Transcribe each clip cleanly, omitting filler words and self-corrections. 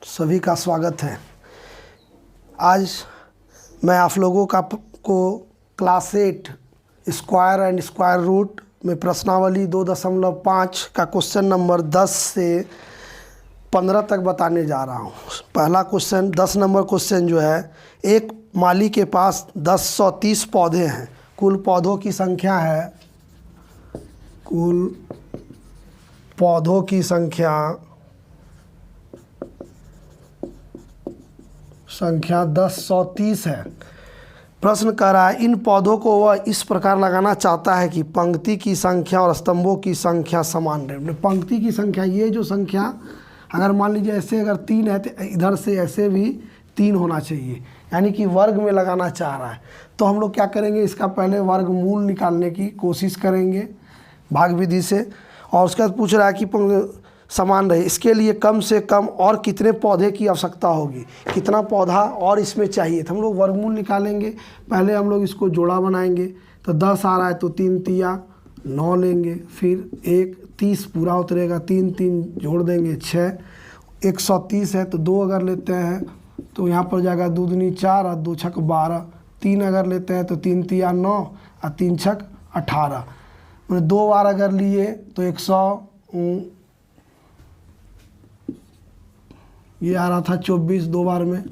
सभी का स्वागत है। आज मैं आप लोगों को class 8 square and square root में प्रश्नावली 2.5 का क्वेश्चन नंबर 10 से 15 तक बताने जा रहा हूँ। पहला क्वेश्चन 10 नंबर क्वेश्चन जो है, एक माली के पास 1030 पौधे हैं। कुल पौधों की संख्या है, कुल पौधों की संख्या 1030 है। प्रश्न कर रहा है इन पौधों को वह इस प्रकार लगाना चाहता है कि पंक्ति की संख्या और स्तंभों की संख्या समान रहे। पंक्ति की संख्या, ये जो संख्या अगर मान लीजिए ऐसे अगर 3 है तो इधर से ऐसे भी 3 होना चाहिए, यानी कि वर्ग में लगाना चाह रहा है। तो हम लोग क्या करेंगे, इसका पहले वर्गमूल निकालने की कोशिश करेंगे भाग विधि से, और उसके बाद पूछ रहा है कि समान रहे। इसके लिए कम से कम और कितने पौधे की आवश्यकता होगी, कितना पौधा और इसमें चाहिए। तो हम लोग वर्गमूल निकालेंगे। पहले हम लोग इसको जोड़ा बनाएंगे, तो 10 आ रहा है तो 3 तिया 9 लेंगे, फिर 1 30 पूरा उतरेगा, 3 3 जोड़ देंगे 6, 130 है तो 2 अगर लेते हैं तो यहाँ पर जाएगा 2 दूनी 4 और 2 छक 12, 3 अगर लेते हैं तो 3 तिया 9 और 3 छक 18। मैंने 2 बार अगर लिए तो 100 ये आ रहा था 24 2 बार में,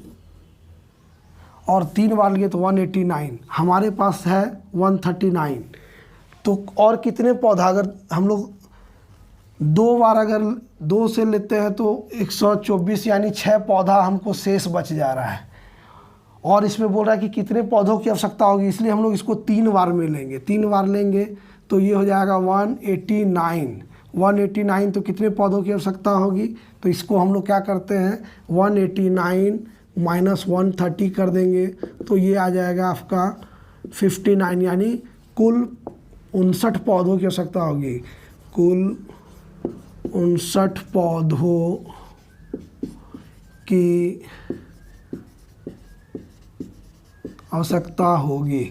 और 3 बार लिए तो 189। हमारे पास है 139। तो और कितने पौधा, अगर हम लोग 2 बार अगर 2 से लेते हैं तो 124, यानी 6 पौधा हमको शेष बच जा रहा है। और इसमें बोल रहा है कि कितने पौधों की आवश्यकता होगी, इसलिए हम लोग इसको 3 बार में लेंगे। 3 बार लेंगे तो ये हो जाएगा 189। तो कितने पौधों की आवश्यकता होगी, तो इसको हम लोग क्या करते हैं 189 माइनस 130 कर देंगे, तो ये आ जाएगा आपका 59, यानी कुल 59 पौधों की आवश्यकता होगी। कुल 59 पौधों की आवश्यकता होगी,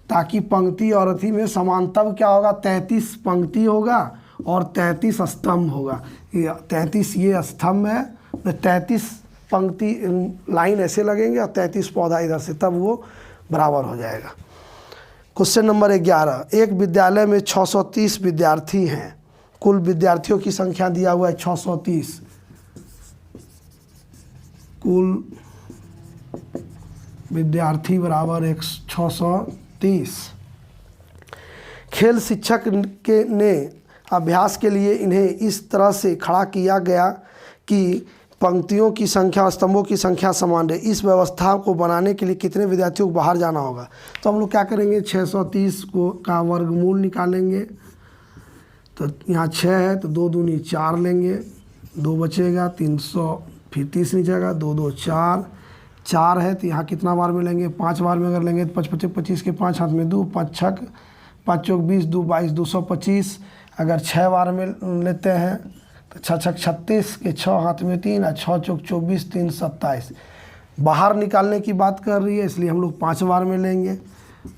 ताकि पंक्ति और अथी में समान। तब क्या होगा, 33 पंक्ति होगा और 33 स्तंभ होगा। ये 33 ये स्तंभ है, 33 पंक्ति लाइन ऐसे लगेंगे और 33 पौधा इधर से, तब वो बराबर हो जाएगा। क्वेश्चन नंबर 11, एक विद्यालय में 630 विद्यार्थी हैं। कुल विद्यार्थियों की संख्या दिया हुआ है 630। कुल विद्यार्थी बराबर 630। खेल शिक्षक ने अभ्यास के लिए इन्हें इस तरह से खड़ा किया गया कि पंक्तियों की संख्या और स्तंभों की संख्या समान रहे। इस व्यवस्था को बनाने के लिए कितने विद्यार्थियों को बाहर जाना होगा। तो हम लोग क्या करेंगे, 630 का वर्गमूल निकालेंगे। तो यहाँ 6 है तो 2 दूनी 4 लेंगे, 2 बचेगा, 300 फिर 30 नहीं जाएगा, 2 2 4 है तो यहाँ कितना बार में लेंगे, 5 बार में अगर लेंगे तो 5 5 25 के 5 हाथ में 2, 5 छक 5 चौक 20, 2 22, 225। अगर 6 बार में लेते हैं तो 6 छक 36 के 6 हाथ में 3 और 6 चौक 24, 3 27। बाहर निकालने की बात कर रही है, इसलिए हम लोग 5 बार में लेंगे।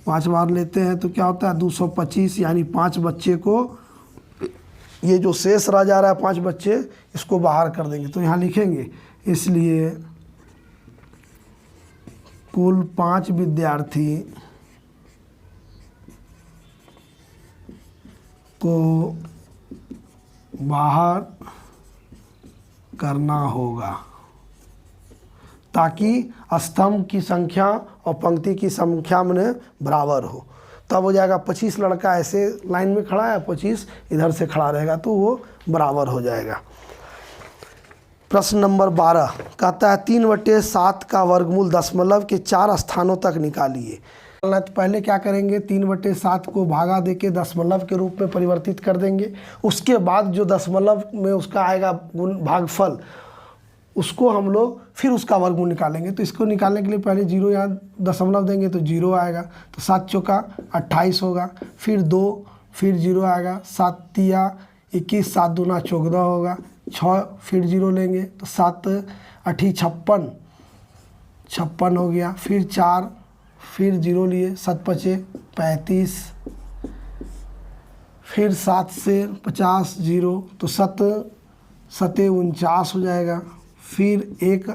5 बार लेते हैं तो क्या होता है 225, यानी 5 बच्चे को, ये जो शेष रह जा रहा है 5 बच्चे, इसको बाहर कर देंगे। तो यहाँ लिखेंगे, इसलिए कुल 5 विद्यार्थी को बाहर करना होगा, ताकि स्तंभ की संख्या और पंक्ति की संख्या में बराबर हो। तब हो जाएगा 25 लड़का ऐसे लाइन में खड़ा है, 25 इधर से खड़ा रहेगा, तो वो बराबर हो जाएगा। प्रश्न नंबर 12 कहता है 3/7 का वर्गमूल दशमलव के 4 स्थानों तक निकालिए। तो पहले क्या करेंगे, 3/7 को भागा देके दशमलव के रूप में परिवर्तित कर देंगे। उसके बाद जो दशमलव में उसका आएगा गुण भागफल, उसको हम लोग फिर उसका वर्गमूल निकालेंगे। तो इसको निकालने के लिए पहले 0 यहाँ दशमलव देंगे तो 0 आएगा, तो 7 चौका 28 होगा, फिर 2, फिर 0 आएगा, 7 तिया 21, 7 दूना 14 होगा, 6 फिर 0 लेंगे तो 7 8 56 हो गया, फिर 4 फिर 0 लिए, 7 5 35, फिर 7 से 50 0 तो 7 7 49 हो जाएगा, फिर एक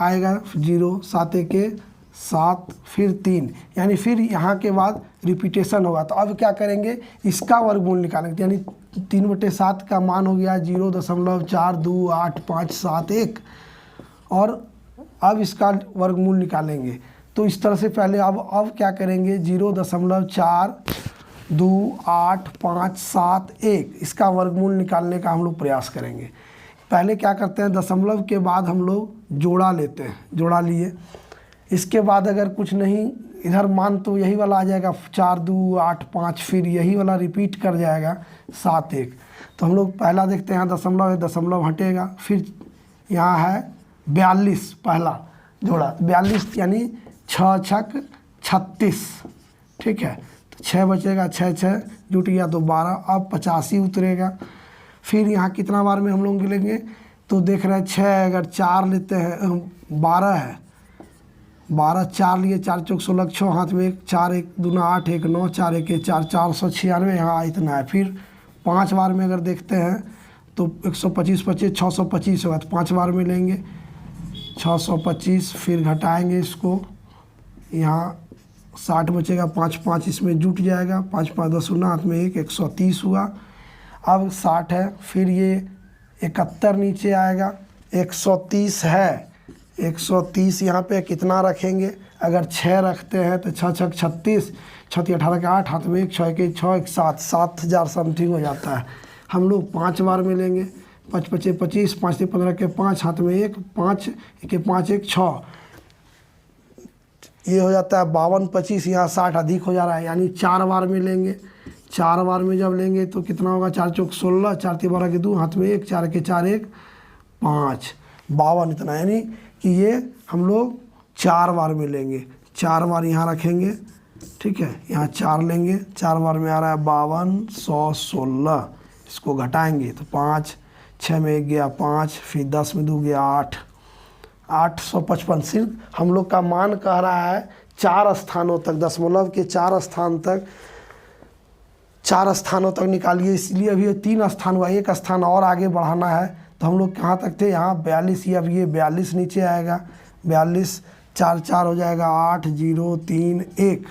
आएगा 0, 7 एके 7, फिर 3, यानी फिर यहाँ के बाद रिपीटेशन होगा। तो अब क्या करेंगे, इसका वर्गमूल निकालेंगे, यानी 3/7 का मान हो गया 0.428571, और अब इसका वर्गमूल निकालेंगे। तो इस तरह से पहले अब क्या करेंगे, 0.428571 इसका वर्गमूल निकालने का हम लोग प्रयास करेंगे। पहले क्या करते हैं, दशमलव के बाद हम लोग जोड़ा लेते हैं, जोड़ा लिए, इसके बाद अगर कुछ नहीं इधर मान तो यही वाला आ जाएगा 4285, फिर यही वाला रिपीट कर जाएगा 71। तो हम लोग पहला देखते हैं, यहाँ दशमलव है, दशमलव हटेगा, फिर यहाँ है 42, पहला जोड़ा 42 यानी 6 छक 36, ठीक है। तो 6 बचेगा, 6 6 जुट गया तो 12, अब 85 उतरेगा। फिर यहाँ कितना बार में हम लोग लेंगे, तो देख रहे हैं 6 अगर 4 लेते हैं, 12 है, 12 4 लिए, 4 चौक 16, 6 हाथ में 1, 4 1 दूना 8 1 9, 4 1 4, 496, यहाँ इतना है। फिर 5 बार में अगर देखते हैं तो 125 25 625 होगा, तो 5 बार में लेंगे 625, फिर घटाएंगे इसको, यहाँ 60 बचेगा, 5 5 इसमें जुट जाएगा, 5 5 10 हाथ में 1, 130 हुआ। अब 60 है, फिर ये 71 नीचे आएगा, 130 है, 130 यहाँ पे कितना रखेंगे, अगर 6 रखते हैं तो 6 छक 36, 6 18 के 8 हाथ में 1, 6 के 6 1 7, 7000 समथिंग हो जाता है। हम लोग 5 बार में लेंगे, 5 5 25, 5 15 के 5 हाथ में 1, 5 के 5 1 6, ये हो जाता है 52 25, यहाँ 60 अधिक हो जा रहा है, यानी 4 बार में लेंगे। 4 बार में जब लेंगे तो कितना होगा, 4 चौक 16, 4 3 12 के 2 हाथ में 1, 4 के 4 1 5, 52 इतना, यानी कि ये हम लोग 4 बार में लेंगे। 4 बार यहाँ रखेंगे, ठीक है, यहाँ 4 लेंगे, 4 बार में आ रहा है 52 116, इसको घटाएंगे तो 5 6 में 1 गया 5, फिर 10 में 2 गया 8, 855। सिर्फ हम लोग का मान कह रहा है 4 स्थानों तक, दशमलव के 4 स्थान तक, 4 स्थानों तक निकालिए, इसलिए अभी 3 स्थान हुआ, 1 स्थान और आगे बढ़ाना है। तो हम लोग कहाँ तक थे, यहाँ 42, ये अब ये 42 नीचे आएगा, 42 4 4 हो जाएगा 8 0 3 1,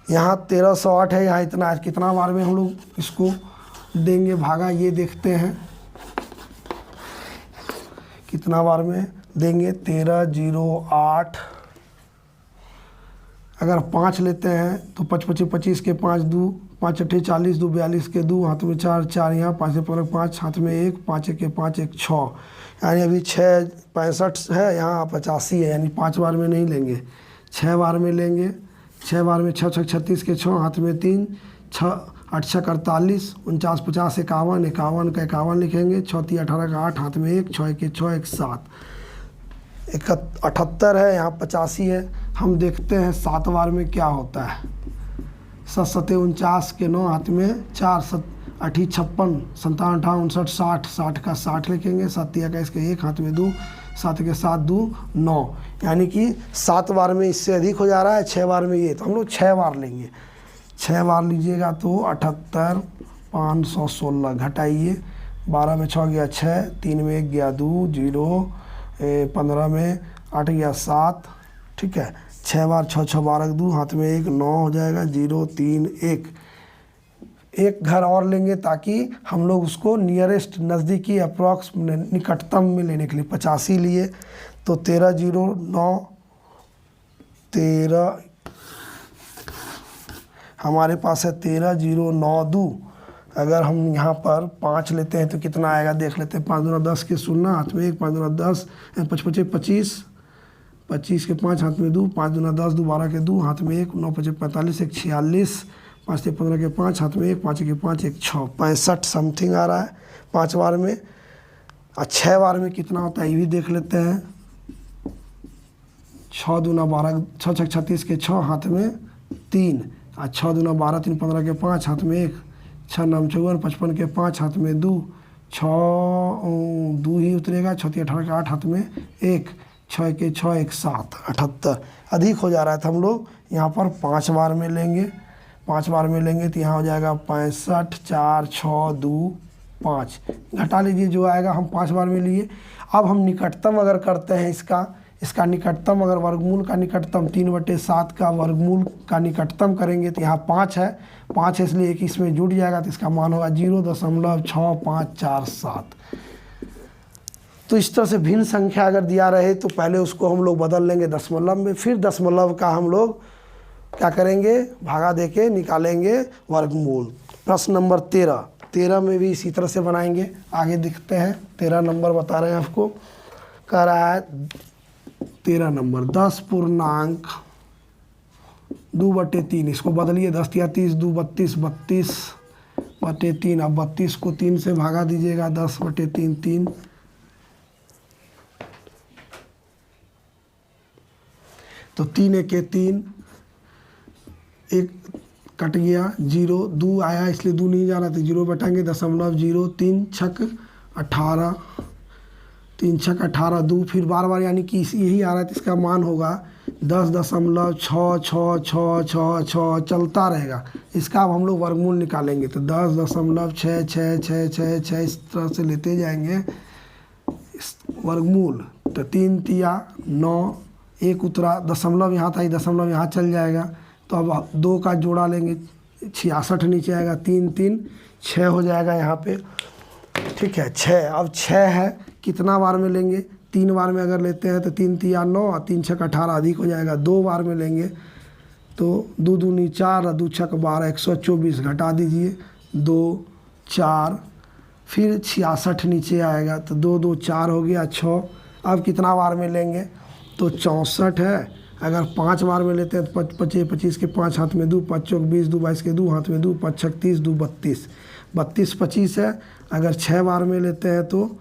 यहाँ 1308 है, यहाँ इतना है। कितना बार में हम लोग इसको देंगे भागा, ये देखते हैं कितना बार में देंगे, 13 0 8, अगर 5 लेते हैं तो 5 25 25 के 5 2, 5 8 40 2 42 के 2 हाथ में 4 4, यहाँ 5 15 5 हाथ में 1, 5 1 के 5 1 6, यानी अभी 6 65 है, यहाँ 85 है, यानी 5 बार में नहीं लेंगे, 6 बार में लेंगे। 6 बार में 6 6 36 के 6 हाथ में 3, 6 8 6 48 49 50 51 51 का 51 लिखेंगे, 6 3 18 का 8 हाथ में 1, 6 1 6 1 7, 78 है, यहाँ 85 है। हम देखते हैं 7 बार में क्या होता है, 7 7 49 के 9 हाथ में 4, 7 8 56 57 58 59 60, 60 का 60 लिखेंगे, 7 21 के 1 हाथ में 2, 7 के 7 2 9, यानी कि 7 बार में इससे अधिक हो जा रहा है, 6 बार में ये, तो हम लोग 6 बार लेंगे। 6 बार लीजिएगा तो 78 516, घटाइए, 12 में 6 गया 6, 3 में 1 गया 2 0, 15 में 8 गया 7, ठीक है, 6 बार 6 6 12 2 हाथ में 1 9 हो जाएगा, 0 3 1, एक घर और लेंगे ताकि हम लोग उसको नियरेस्ट नज़दीकी अप्रॉक्स निकटतम में लेने के लिए 85 लिए, तो 13 0 9 13 हमारे पास है 13 0 9 2। अगर हम यहाँ पर 5 लेते हैं तो कितना आएगा देख लेते हैं, 5 दूना 10 के 0 हाथ में 1, 5 दूना 10 5 25 25 25 के 5 हाथ में 2, 5 दूना 10 2 12 के 2 हाथ में 1, 9 5 45 1 46, 5 से 15 के 5 हाथ में 1, 5 के 5 1 6, 65 समथिंग आ रहा है 5 बार में। और 6 बार में कितना होता है ये भी देख लेते हैं, 6 दूना 12 6 6 36 के 6 हाथ में 3, और 6 दूना 12 3 15 के 5 हाथ में 1, 6 9 54 55 के 5 हाथ में 2, 6 2 ही उतरेगा, 6 3 18 के 8 हाथ में 1, 6 के 6 1 7 78, अधिक हो जा रहा है। तो हम लोग यहाँ पर 5 बार में लेंगे, 5 बार में लेंगे तो यहाँ हो जाएगा 65 4 6 2 5 घटा लीजिए, जो आएगा हम 5 बार में लिए। अब हम निकटतम अगर करते हैं इसका निकटतम, अगर वर्गमूल का निकटतम 3/7 का वर्गमूल का निकटतम करेंगे तो यहाँ 5 है, 5 है इसलिए एक इसमें जुड़ जाएगा तो इसका मान होगा 0.6547। तो इस तरह से भिन्न संख्या अगर दिया रहे तो पहले उसको हम लोग बदल लेंगे दशमलव में, फिर दशमलव का हम लोग क्या करेंगे, भागा देके निकालेंगे वर्गमूल। प्रश्न नंबर 13 में भी इसी तरह से बनाएंगे। आगे दिखते हैं, 13 नंबर बता रहे हैं आपको, कह रहा है 13 नंबर 10.2/3, इसको बदलिए 10 या 30, 2 32, 32/3। अब 32 को 3 से भागा दीजिएगा, 10/3 3। तो 3 1 3, एक कट गया, 0 2 आया इसलिए 2 नहीं जा रहा तो 0 बैठाएंगे, 0.0, 3 छक 18, 3 छक 18, 2 फिर बार बार यानी कि यही आ रहा है तो इसका मान होगा 10.66666 चलता रहेगा। इसका अब हम लोग वर्गमूल निकालेंगे तो 10.6666 इस तरह से लेते जाएंगे इस वर्गमूल। तो 3 तिया 9, एक उतरा, दशमलव यहाँ था, दशमलव यहाँ चल जाएगा। तो अब 2 का जोड़ा लेंगे, 66 नीचे आएगा, 3 3 6 हो जाएगा यहाँ पे, ठीक है 6। अब 6 है, कितना बार में लेंगे, 3 बार में अगर लेते हैं तो 3 तिया 9 और 3 छक 18 अधिक हो जाएगा। 2 बार में लेंगे तो 2 दूनी 4 और 2 छक 12, 124 घटा दीजिए, 2 4, फिर 66 नीचे आएगा तो 2 2 4 हो गया 6। अब कितना बार में लेंगे तो 64 है, अगर 5 बार में लेते हैं तो 25 के 5 हाथ में 2, 5 चौक 20, 2 22 के 2 हाथ में 2, 5 छक 30, 2 32, 32 25 है। अगर 6 बार में लेते हैं तो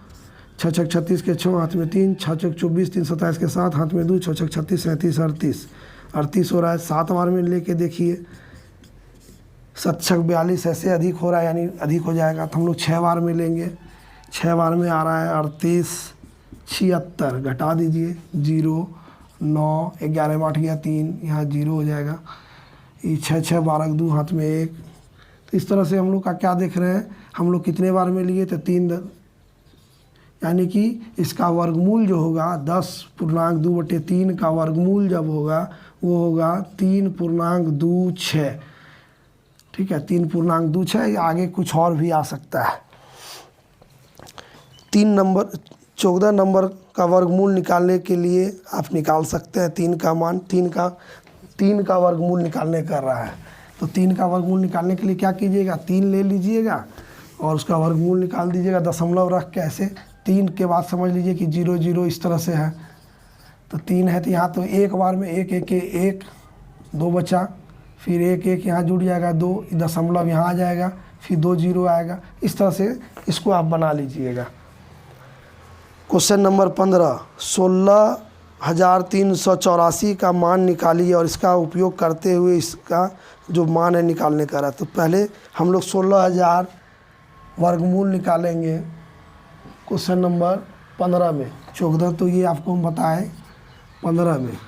6 छक 36 के 6 हाथ में 3, 6 चौक 24, 3 27 के 7 हाथ में 2, 6 छक 36 37 38 हो रहा है। 7 बार में लेके देखिए, 7 छक 42 ऐसे अधिक हो रहा है, यानी अधिक हो जाएगा। तो हम लोग 6 बार में लेंगे, 6 बार में आ रहा है 38 76, घटा दीजिए 0 9, 11 में 8 गया 3, यहाँ 0 हो जाएगा। ये 6 6 12 2 हाथ में 1। तो इस तरह से हम लोग का क्या देख रहे हैं, हम लोग कितने बार में लिए तो 3, यानी कि इसका वर्गमूल जो होगा 10.2/3 का वर्गमूल जब होगा वो होगा 3.26, ठीक है 3.26। आगे कुछ और भी आ सकता है। 14 नंबर का वर्गमूल निकालने के लिए आप निकाल सकते हैं 3 का मान। 3 का वर्गमूल निकालने कर रहा है तो 3 का वर्गमूल निकालने के लिए क्या कीजिएगा, 3 ले लीजिएगा और उसका वर्गमूल निकाल दीजिएगा दशमलव रख के। ऐसे 3 के बाद समझ लीजिए कि 0 0 इस तरह से है। तो 3 है तो यहाँ तो एक बार में 1 1 1 2 बचा, फिर 1 1 यहाँ जुड़ जाएगा 2, दशमलव यहाँ आ जाएगा, फिर 2 0 आएगा। इस तरह से इसको आप बना लीजिएगा। क्वेश्चन नंबर 15, 16,384 का मान निकालिए और इसका उपयोग करते हुए इसका जो मान है निकालने का रहा। तो पहले हम लोग 16,000 वर्गमूल निकालेंगे क्वेश्चन नंबर 15 में। 14 तो ये आपको हम बताएं, 15 में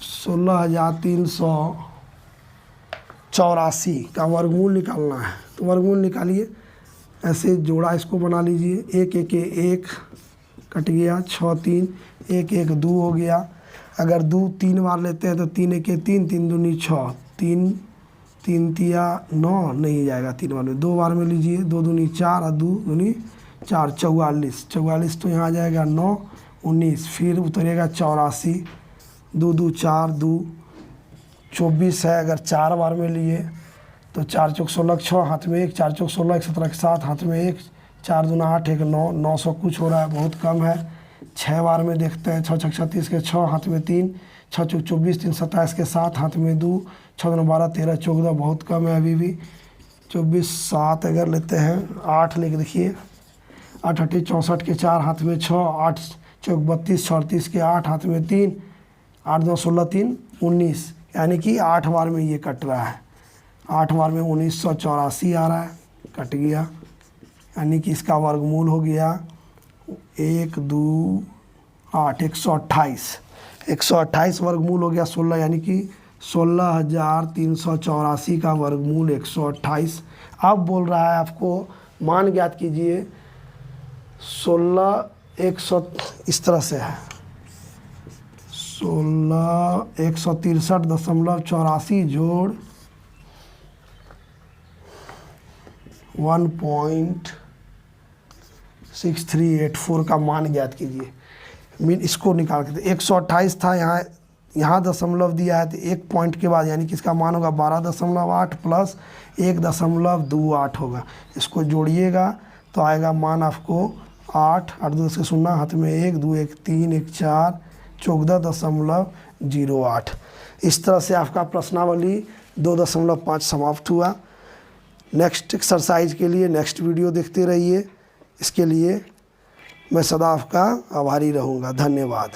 16,384 का वर्गमूल निकालना है। तो वर्गमूल निकालिए, ऐसे जोड़ा इसको बना लीजिए, 1 1 1 कट गया, 6 3 1 1 2 हो गया। अगर 2 3 बार लेते हैं तो 3 1 3 3 दूनी 6, 3 3 तिया 9 नहीं जाएगा 3 बार में। 2 बार में लीजिए, 2 दूनी 4 और 2 दूनी 4, 44 तो यहाँ आ जाएगा 9 19, फिर उतरेगा 84, 2 2 4 2 24 है। अगर 4 बार में लिए तो 4 चौक 16 6 हाथ में 1, 4 चौक 16 1 17 के 7 हाथ में 1, 4 दूना 8 1 9, 900 कुछ हो रहा है, बहुत कम है। 6 बार में देखते हैं, 6 छक 36 के 6 हाथ में 3, 6 चौक 24 3 27 के 7 हाथ में 2, 6 दूना 12 13 14, बहुत कम है अभी भी। 24 7 अगर लेते हैं, 8 लेके देखिए, 8 8 64 के 4 हाथ में 6, 8 चौक 32 36 के 8 हाथ में 3, 8 2 16 3 19, यानी कि 8 बार में ये कट रहा है। 8 बार में 1984 आ रहा है, कट गया, यानी कि इसका वर्गमूल हो गया 1 2 8 128 वर्गमूल हो गया 16, यानी कि 16,384 का वर्गमूल 128। अब बोल रहा है आपको मान ज्ञात कीजिए 16,100 इस तरह से है 16,163.84 जोड़ 1.6384 का मान ज्ञात कीजिए। मीन इसको निकाल के 128 था, यहाँ दशमलव दिया है तो एक पॉइंट के बाद यानी कि इसका मान होगा 12.8 प्लस 1.28 होगा। इसको जोड़िएगा तो आएगा मान आपको 8 2 से 0 हाथ में 1 2 1 3 1 4 14.08। इस तरह से आपका प्रश्नावली 2.5 समाप्त हुआ। नेक्स्ट एक्सरसाइज के लिए नेक्स्ट वीडियो देखते रहिए। इसके लिए मैं सदा आपका आभारी रहूँगा। धन्यवाद।